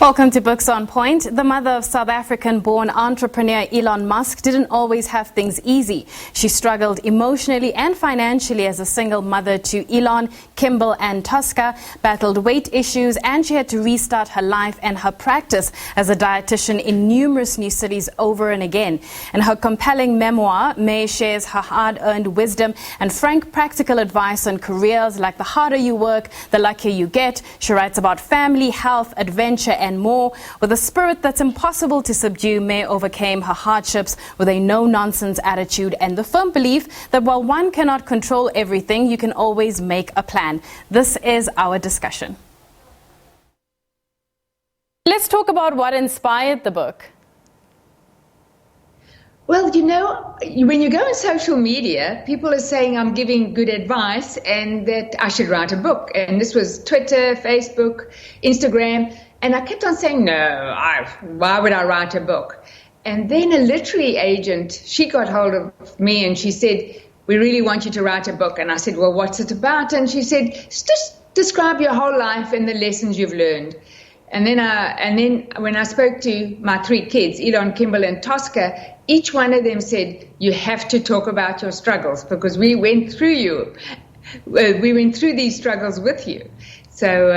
Welcome to Books on Point. The mother of South African-born entrepreneur Elon Musk didn't always have things easy. She struggled emotionally and financially as a single mother to Elon, Kimbal and Tosca, battled weight issues, and she had to restart her life and her practice as a dietitian in numerous new cities over and again. In her compelling memoir, Maye shares her hard-earned wisdom and frank practical advice on careers like the harder you work, the luckier you get. She writes about family, health, adventure, and more. With a spirit that's impossible to subdue, Maye overcame her hardships with a no-nonsense attitude and the firm belief that while one cannot control everything, you can always make a plan. This is our discussion. Let's talk about what inspired the book. Well, you know, when you go on social media, people are saying I'm giving good advice and that I should write a book. And this was Twitter, Facebook, Instagram. And I kept on saying, no, why would I write a book? And then a literary agent, she got hold of me and she said, we really want you to write a book. And I said, well, what's it about? And she said, just describe your whole life and the lessons you've learned. And then when I spoke to my three kids, Elon, Kimbal and Tosca, each one of them said, you have to talk about your struggles because we went through these struggles with you. So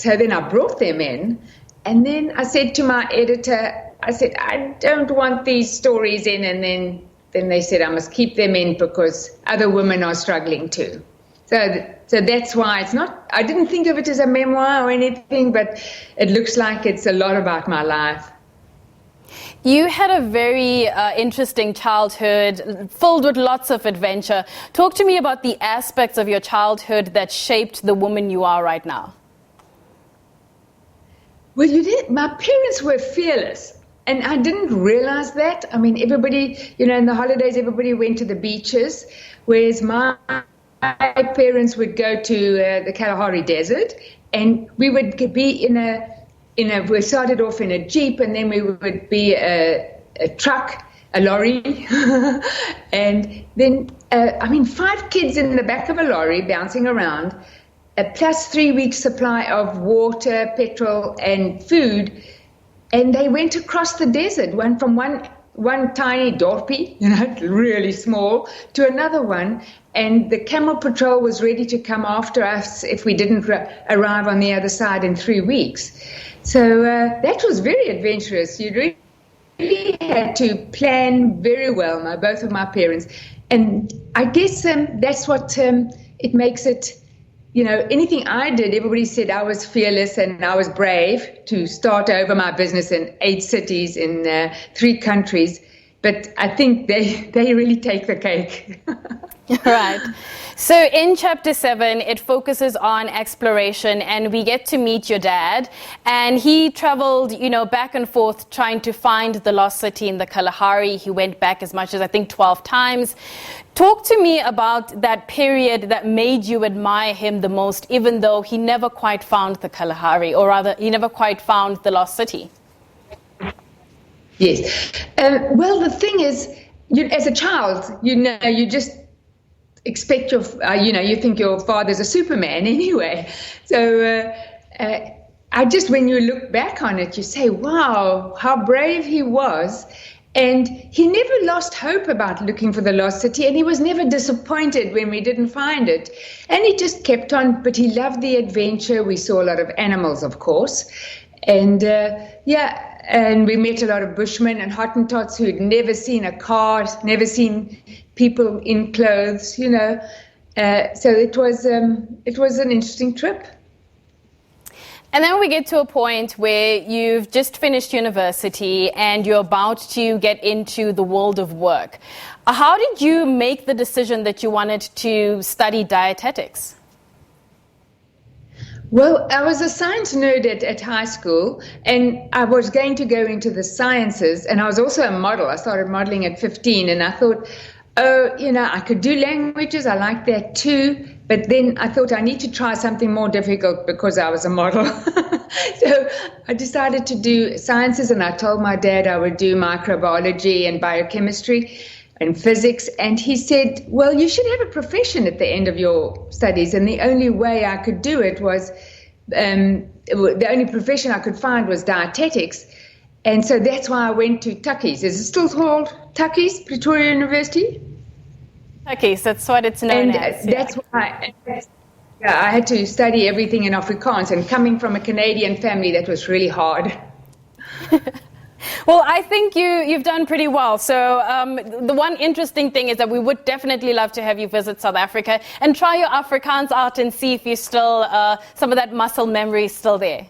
then I brought them in, and then I said to my editor, I said, I don't want these stories in, and then they said I must keep them in because other women are struggling too. So that's why it's not, I didn't think of it as a memoir or anything, but it looks like it's a lot about my life. You had a very interesting childhood filled with lots of adventure. Talk to me about the aspects of your childhood that shaped the woman you are right now. Well, my parents were fearless, and I didn't realize that. I mean, everybody, in the holidays, everybody went to the beaches, whereas my parents would go to the Kalahari Desert, and we would be we started off in a Jeep, and then we would be a truck, a lorry, and then, 5 kids in the back of a lorry bouncing around, plus 3 weeks supply of water, petrol, and food, and they went across the desert, from one tiny dorpy, really small, to another one, and the camel patrol was ready to come after us if we didn't arrive on the other side in 3 weeks. So that was very adventurous. You really had to plan very well, both of my parents. And I guess that's what it makes it, anything I did, everybody said I was fearless and I was brave to start over my business in 8 cities in 3 countries. But I think they really take the cake. Right. So in Chapter 7, it focuses on exploration, and we get to meet your dad. And he traveled, back and forth trying to find the lost city in the Kalahari. He went back as much as, I think, 12 times. Talk to me about that period that made you admire him the most, even though he never quite found the Kalahari, or rather, he never quite found the lost city. Yes. Well, the thing is, as a child, you just expect you think your father's a Superman anyway. So when you look back on it, you say, wow, how brave he was. And he never lost hope about looking for the lost city, and he was never disappointed when we didn't find it. And he just kept on, but he loved the adventure. We saw a lot of animals, of course. And and we met a lot of bushmen and Hottentots who'd never seen a car, never seen people in clothes, So it was an interesting trip. And then we get to a point where you've just finished university and you're about to get into the world of work. How did you make the decision that you wanted to study dietetics? Well, I was a science nerd at high school, and I was going to go into the sciences, and I was also a model. I started modeling at 15, and I thought, I could do languages. I like that too. But then I thought I need to try something more difficult because I was a model. So I decided to do sciences, and I told my dad I would do microbiology and biochemistry and physics. And he said, well, you should have a profession at the end of your studies. And the only way I could do it was the only profession I could find was dietetics. And so that's why I went to Tuckies. Is it still called Tuckies, Pretoria University? Tuckies, that's what it's known as. That's why I had to study everything in Afrikaans. And coming from a Canadian family, that was really hard. Well, I think you've done pretty well. So the one interesting thing is that we would definitely love to have you visit South Africa and try your Afrikaans out and see if you still, some of that muscle memory is still there.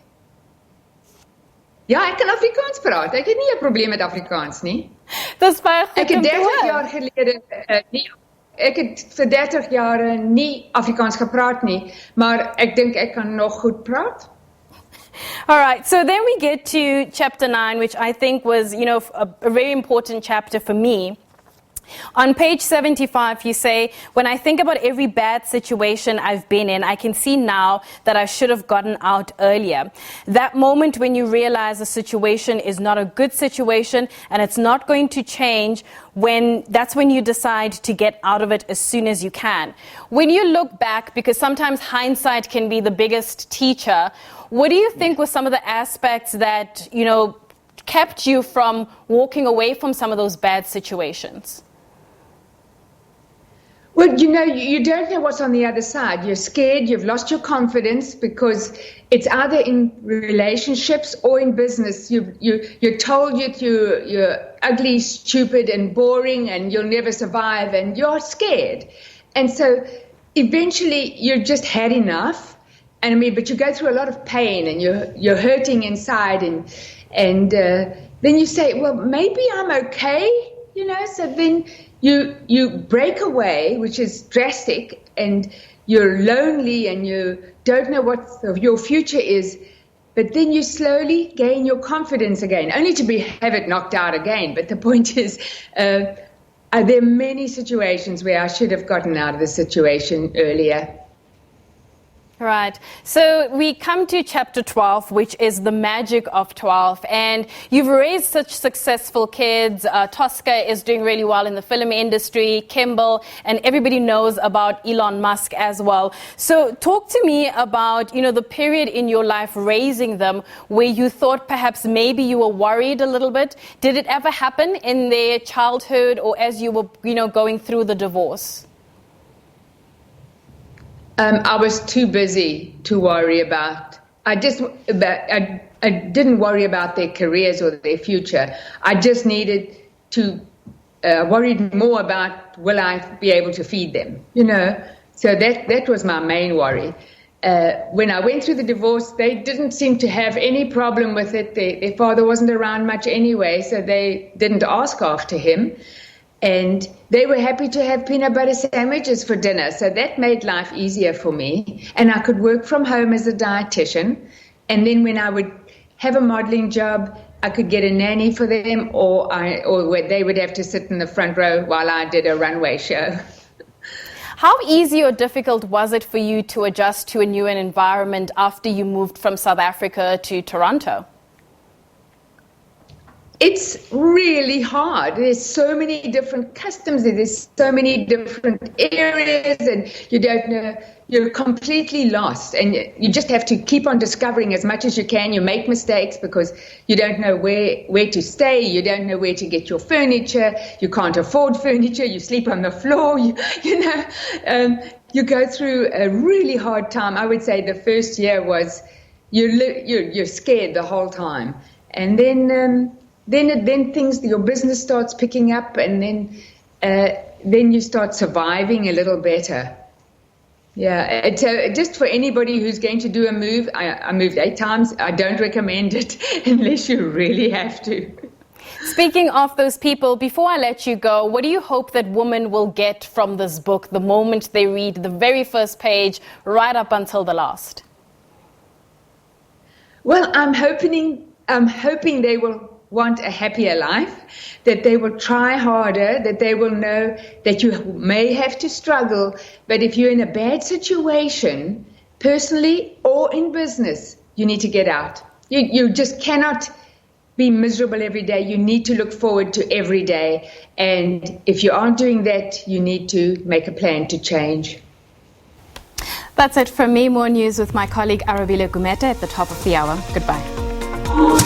Ja, ek kan Afrikaans praat. Ek het nie 'n probleem met Afrikaans nie. Dis baie goed. Ek het 30 jaar gelede ek het vir 30 jaar nie Afrikaans gepraat nie, maar ek dink ek kan nog goed praat. All right, so then we get to chapter 9, which I think was, a very important chapter for me. On page 75, you say, when I think about every bad situation I've been in, I can see now that I should have gotten out earlier. That moment when you realize the situation is not a good situation and it's not going to change, that's when you decide to get out of it as soon as you can. When you look back, because sometimes hindsight can be the biggest teacher, what do you think were some of the aspects that, kept you from walking away from some of those bad situations? Well, you don't know what's on the other side. You're scared, you've lost your confidence because it's either in relationships or in business. You're told you're ugly, stupid, and boring, and you'll never survive, and you're scared. And so eventually you've just had enough. But you go through a lot of pain, and you're hurting inside, and then you say, well, maybe I'm okay, So then you break away, which is drastic, and you're lonely, and you don't know what your future is. But then you slowly gain your confidence again, only to have it knocked out again. But the point is, there are many situations where I should have gotten out of the situation earlier. Right. So we come to chapter 12, which is the magic of 12. And you've raised such successful kids. Tosca is doing really well in the film industry, Kimbal, and everybody knows about Elon Musk as well. So talk to me about, the period in your life raising them where you thought perhaps maybe you were worried a little bit. Did it ever happen in their childhood or as you were, going through the divorce? I was too busy to worry about. I didn't worry about their careers or their future. I just needed to worried more about, will I be able to feed them? So that was my main worry. When I went through the divorce, they didn't seem to have any problem with it. Their father wasn't around much anyway, so they didn't ask after him. And they were happy to have peanut butter sandwiches for dinner. So that made life easier for me. And I could work from home as a dietitian. And then when I would have a modeling job, I could get a nanny for them, or they would have to sit in the front row while I did a runway show. How easy or difficult was it for you to adjust to a new environment after you moved from South Africa to Toronto? It's really hard. There's so many different customs, there's so many different areas, and you don't know, you're completely lost. And you just have to keep on discovering as much as you can. You make mistakes because you don't know where to stay, you don't know where to get your furniture, you can't afford furniture, you sleep on the floor, you go through a really hard time. I would say the first year was, you're scared the whole time. And then things, your business starts picking up, and then you start surviving a little better. Yeah, so just for anybody who's going to do a move, I moved 8 times. I don't recommend it unless you really have to. Speaking of those people, before I let you go, what do you hope that women will get from this book the moment they read the very first page right up until the last? Well, I'm hoping they will want a happier life, that they will try harder, that they will know that you may have to struggle, but if you're in a bad situation, personally or in business, you need to get out. You just cannot be miserable every day. You need to look forward to every day. And if you aren't doing that, you need to make a plan to change. That's it from me. More news with my colleague Arabile Gumeta at the top of the hour. Goodbye.